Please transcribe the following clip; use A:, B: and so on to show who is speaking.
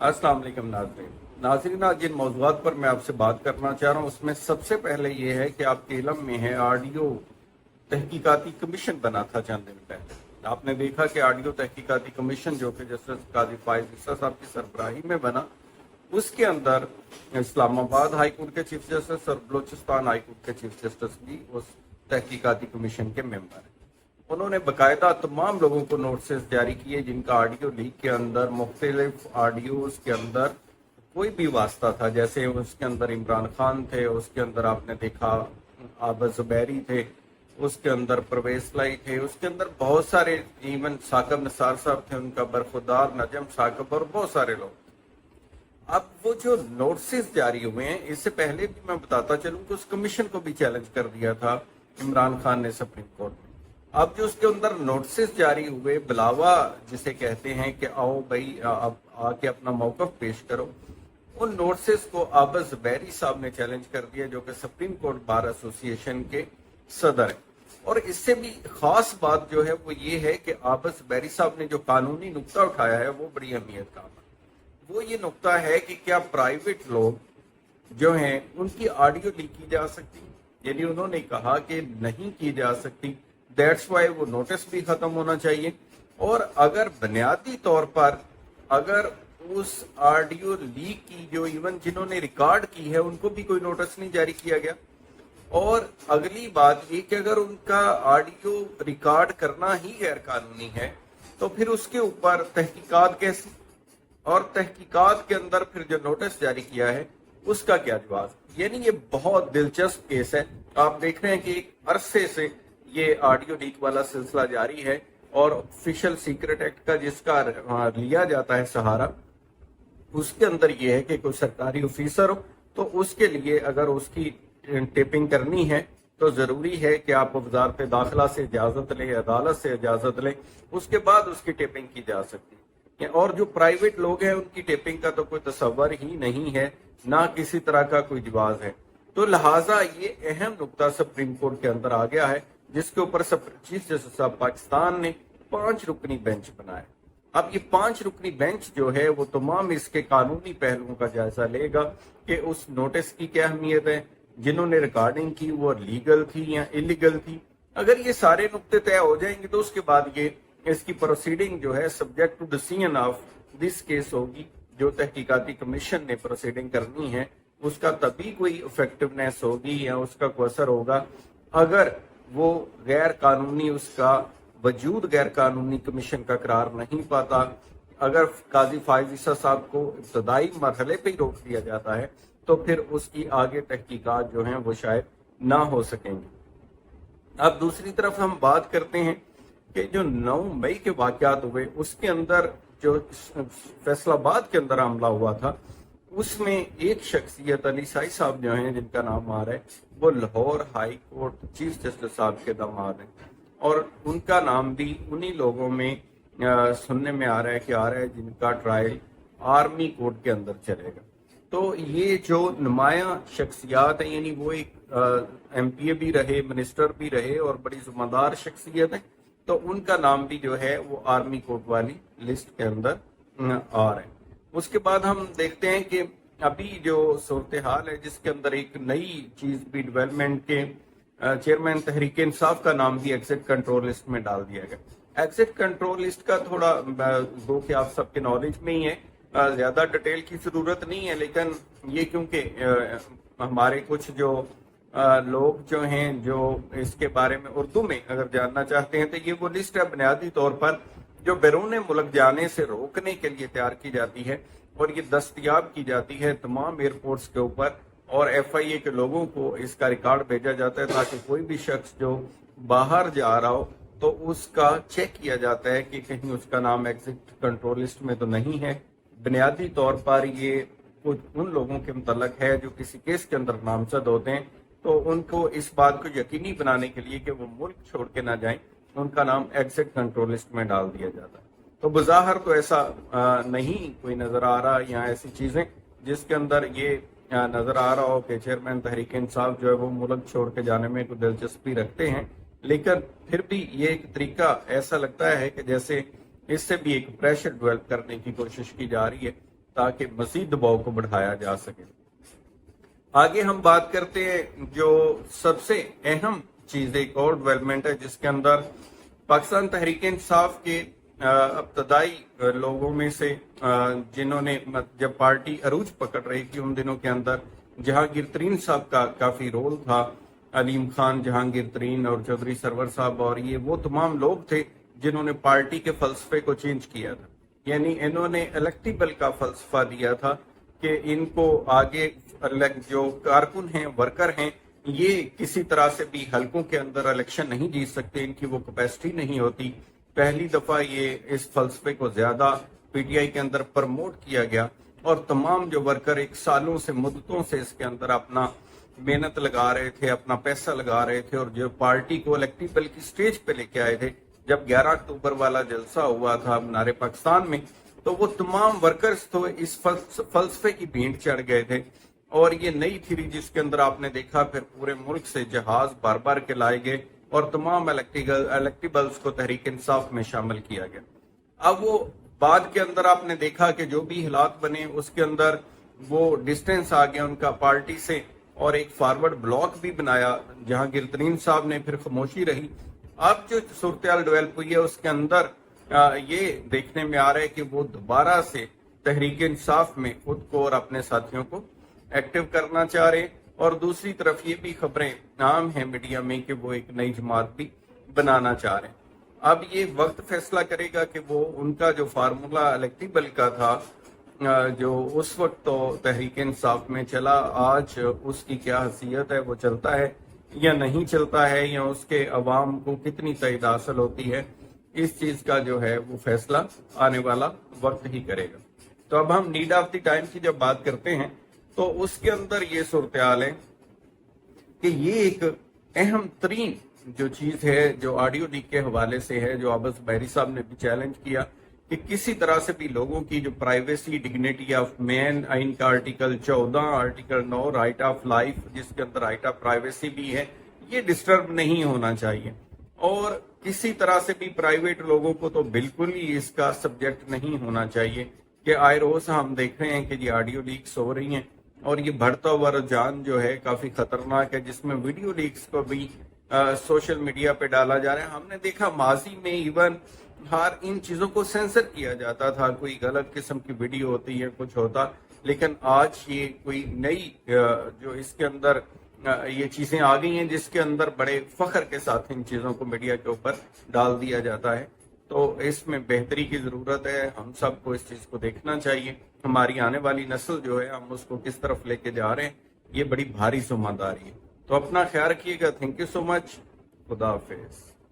A: अस्सलाम वालेकुम नाज़रीन, आज जिन मौज़ूआत पर मैं आपसे बात करना चाह रहा हूँ उसमें सबसे पहले ये है कि आपके इल्म में है ऑडियो तहकीकाती कमीशन बना था चंद दिन पहले। आपने देखा कि ऑडियो तहकीकाती कमीशन जो कि जस्टिस काजी फाइज ईसा साहब की सरबराही में बना, उसके अंदर इस्लामाबाद हाई कोर्ट के चीफ जस्टिस और बलोचिस्तान हाई कोर्ट के चीफ जस्टिस भी उस तहकीकाती कमीशन के मेंबर हैं। उन्होंने बाकायदा तमाम लोगों को नोटिस जारी किए जिनका ऑडियो लीक के अंदर मुख्तलिफ ऑडियोज के अंदर कोई भी वास्ता था। जैसे उसके अंदर इमरान खान थे, उसके अंदर आपने देखा आबद जुबैरी थे, उसके अंदर परवेज लाई थे, उसके अंदर बहुत सारे, इवन साकब निसार साहब थे, उनका बरखुदार नजम साकब और बहुत सारे लोग। अब वो जो नोटिस जारी हुए हैं, इससे पहले भी मैं बताता चलूं कि उस कमीशन को भी चैलेंज कर दिया था इमरान खान ने सुप्रीम कोर्ट में। अब जो उसके अंदर नोटिस जारी हुए, बुलावा जिसे कहते हैं कि आओ भाई अब आके अपना मौकफ पेश करो, उन नोटिस को आबद जुबैरी साहब ने चैलेंज कर दिया जो कि सुप्रीम कोर्ट बार एसोसिएशन के सदर हैं। और इससे भी खास बात जो है वो ये है कि आबद जुबैरी साहब ने जो कानूनी नुक्ता उठाया है वो बड़ी अहमियत का है। वो ये नुक्ता है कि क्या प्राइवेट लोग जो हैं उनकी ऑडियो लीक की जा सकती, यानी उन्होंने कहा कि नहीं की जा सकती। दैट्स वाई वो नोटिस भी खत्म होना चाहिए। और अगर बुनियादी तौर पर अगर उस ऑडियो लीक की जो इवन जिन्होंने रिकॉर्ड की है उनको भी कोई नोटिस नहीं जारी किया गया। और अगली बात ये कि अगर उनका ऑडियो रिकॉर्ड करना ही गैर कानूनी है तो फिर उसके ऊपर तहकीकात कैसी, और तहकीकात के अंदर फिर जो नोटिस जारी किया है उसका क्या जवाब। यानी ये बहुत दिलचस्प केस है। आप देख रहे हैं कि एक अरसे से ये ऑडियो लीक वाला सिलसिला जारी है और ऑफिशियल सीक्रेट एक्ट का जिसका लिया जाता है सहारा, उसके अंदर ये है कि कोई सरकारी ऑफिसर हो तो उसके लिए अगर उसकी टेपिंग करनी है तो जरूरी है कि आप वजारत दाखिला से इजाजत लें, अदालत से इजाजत लें, उसके बाद उसकी टेपिंग की जा सकती है। और जो प्राइवेट लोग हैं उनकी टेपिंग का तो कोई तस्वर ही नहीं है, ना किसी तरह का कोई जवाब है। तो लिहाजा ये अहम नुकता सुप्रीम कोर्ट के अंदर आ गया है जिसके ऊपर चीफ जस्टिस साहब पाकिस्तान ने 5 रुकनी बेंच बनाया। अब ये 5 रुकनी बेंच जो है वो तमाम इसके कानूनी पहलुओं का जायजा लेगा कि उस नोटिस की क्या अहमियत है, जिन्होंने रिकॉर्डिंग की वो लीगल थी या इलीगल थी। अगर ये सारे नुक्ते तय हो जाएंगे तो उसके बाद ये इसकी प्रोसीडिंग जो है subject to decision of this case होगी। जो तहकीकाती कमीशन ने प्रोसीडिंग करनी है उसका तभी कोई इफेक्टिवनेस होगी या उसका कोई असर होगा अगर वो गैर कानूनी, उसका वजूद गैर कानूनी कमीशन का करार नहीं पाता। अगर काजी फाइज ईसा साहब को इब्तदाई मरहले पे ही रोक दिया जाता है तो फिर उसकी आगे तहकीकात जो हैं वो शायद ना हो सकेंगी। अब दूसरी तरफ हम बात करते हैं कि जो 9 मई के वाकयात हुए उसके अंदर जो फैसलाबाद के अंदर हमला हुआ था उसमें एक शख्सियत अली साई साहब जो हैं जिनका नाम आ रहा है वो Lahore high court chief justice साहब के दामाद हैं और उनका नाम भी उन्हीं लोगों में सुनने में आ रहा है जिनका ट्रायल आर्मी कोर्ट के अंदर चलेगा। तो ये जो नुमाया शख्सियात हैं, यानी वो एक MPA भी रहे, मिनिस्टर भी रहे और बड़ी जिम्मेदार शख्सियत है, तो उनका नाम भी जो है वो आर्मी कोर्ट वाली लिस्ट के अंदर आ रहा है। उसके बाद हम देखते हैं कि अभी जो सूरत हाल है जिसके अंदर एक नई चीज भी डेवलपमेंट के चेयरमैन तहरीक इंसाफ का नाम भी एग्जिट कंट्रोल लिस्ट में डाल दिया गया। एग्जिट कंट्रोल लिस्ट का थोड़ा दो कि आप सबके नॉलेज में ही है, ज्यादा डिटेल की जरूरत नहीं है, लेकिन ये क्योंकि हमारे कुछ जो लोग जो हैं जो इसके बारे में उर्दू में अगर जानना चाहते हैं तो ये वो लिस्ट है बुनियादी तौर पर जो बैरून मुल्क जाने से रोकने के लिए तैयार की जाती है और ये दस्तयाब की जाती है तमाम एयरपोर्ट्स के ऊपर और FIA के लोगों को इसका रिकॉर्ड भेजा जाता है ताकि कोई भी शख्स जो बाहर जा रहा हो तो उसका चेक किया जाता है कि कहीं उसका नाम एग्जिट कंट्रोल लिस्ट में तो नहीं है। बुनियादी तौर पर ये कुछ उन लोगों के मुतल्लक है जो किसी केस के अंदर नामजद होते हैं, तो उनको इस बात को यकीनी बनाने के लिए कि वो मुल्क छोड़ के ना जाएं, उनका नाम एग्जिट कंट्रोल लिस्ट में डाल दिया जाता है। तो बज़ाहिर तो ऐसा नहीं कोई नजर आ रहा या ऐसी चीजें जिसके अंदर ये नजर आ रहा हो कि चेयरमैन तहरीक इंसाफ जो है वो मुल्क छोड़ के जाने में कोई दिलचस्पी रखते हैं, लेकिन फिर भी ये एक तरीका ऐसा लगता है कि जैसे इससे भी एक प्रेशर डेवलप करने की कोशिश की जा रही है تاکہ مزید دباؤ کو بڑھایا جا سکے۔ آگے ہم بات کرتے ہیں جو سب سے اہم چیز ایک اور ڈیولپمنٹ ہے جس کے اندر پاکستان تحریک انصاف کے ابتدائی لوگوں میں سے جنہوں نے جب پارٹی عروج پکڑ رہی تھی ان دنوں کے اندر جہانگیر ترین صاحب کا کافی رول تھا، علیم خان، جہانگیر ترین اور چودھری سرور صاحب، اور یہ وہ تمام لوگ تھے جنہوں نے پارٹی کے فلسفے کو چینج کیا تھا۔ یعنی انہوں نے الیکٹیبل کا فلسفہ دیا تھا کہ ان کو آگے جو کارکن ہیں، ورکر ہیں، یہ کسی طرح سے بھی حلقوں کے اندر الیکشن نہیں جیت سکتے، ان کی وہ کیپیسٹی نہیں ہوتی۔ پہلی دفعہ یہ اس فلسفے کو زیادہ پی ٹی آئی کے اندر پروموٹ کیا گیا اور تمام جو ورکر ایک سالوں سے مدتوں سے اس کے اندر اپنا محنت لگا رہے تھے، اپنا پیسہ لگا رہے تھے، اور جو پارٹی کو الیکٹیبل کی سٹیج پہ لے کے آئے تھے، جب 11 اکتوبر والا جلسہ ہوا تھا منارے پاکستان میں، تو وہ تمام ورکرز تو اس فلسفے کی بھینٹ چڑھ گئے تھے، اور یہ نئی تھیری جس کے اندر آپ نے دیکھا پھر پورے ملک سے جہاز بار بار کے لائے گئے اور تمام الیکٹیبلز کو تحریک انصاف میں شامل کیا گیا۔ اب وہ بعد کے اندر آپ نے دیکھا کہ جو بھی حالات بنے اس کے اندر وہ ڈسٹینس آ گیا ان کا پارٹی سے، اور ایک فارورڈ بلاک بھی بنایا جہانگیر ترین صاحب نے، پھر خاموشی رہی۔ اب جو صورتحال ڈیولپ ہوئی ہے اس کے اندر یہ دیکھنے میں آ رہا ہے کہ وہ دوبارہ سے تحریک انصاف میں خود کو اور اپنے ساتھیوں کو ایکٹیو کرنا چاہ رہے ہیں، اور دوسری طرف یہ بھی خبریں عام ہیں میڈیا میں کہ وہ ایک نئی جماعت بھی بنانا چاہ رہے ہیں۔ اب یہ وقت فیصلہ کرے گا کہ وہ ان کا جو فارمولا الیکٹیبل کا تھا جو اس وقت تو تحریک انصاف میں چلا، آج اس کی کیا حیثیت ہے، وہ چلتا ہے یا نہیں چلتا ہے، یا اس کے عوام کو کتنی تائید حاصل ہوتی ہے، اس چیز کا جو ہے وہ فیصلہ آنے والا وقت ہی کرے گا۔ تو اب ہم نیڈ آف دی ٹائم کی جب بات کرتے ہیں تو اس کے اندر یہ صورتحال ہے کہ یہ ایک اہم ترین جو چیز ہے جو آڈیو لیک کے حوالے سے ہے، جو عابد زبیری صاحب نے بھی چیلنج کیا کہ کسی طرح سے بھی لوگوں کی جو پرائیویسی، ڈگنیٹی آف مین، آئین کا article 14، article 9، right of life جس کے اندر رائٹ آف پرائیویسی بھی ہے، یہ ڈسٹرب نہیں ہونا چاہیے، اور کسی طرح سے بھی پرائیویٹ لوگوں کو تو بالکل ہی اس کا سبجیکٹ نہیں ہونا چاہیے کہ آئے روز ہم دیکھ رہے ہیں کہ یہ آڈیو لیکس ہو رہی ہیں، اور یہ بڑھتا ہوا رجحان جو ہے کافی خطرناک ہے، جس میں ویڈیو لیکس کو بھی سوشل میڈیا پہ ڈالا جا رہا ہے۔ ہم نے دیکھا ماضی میں ایون ہر ان چیزوں کو سینسر کیا جاتا تھا، کوئی غلط قسم کی ویڈیو ہوتی ہے، کچھ ہوتا، لیکن آج یہ کوئی نئی جو اس کے اندر یہ چیزیں آ گئی ہیں جس کے اندر بڑے فخر کے ساتھ ان چیزوں کو میڈیا کے اوپر ڈال دیا جاتا ہے۔ تو اس میں بہتری کی ضرورت ہے، ہم سب کو اس چیز کو دیکھنا چاہیے، ہماری آنے والی نسل جو ہے ہم اس کو کس طرف لے کے جا رہے ہیں، یہ بڑی بھاری ذمہ داری ہے۔ تو اپنا خیال رکھیے گا، تھینک یو سو مچ، خدا حافظ۔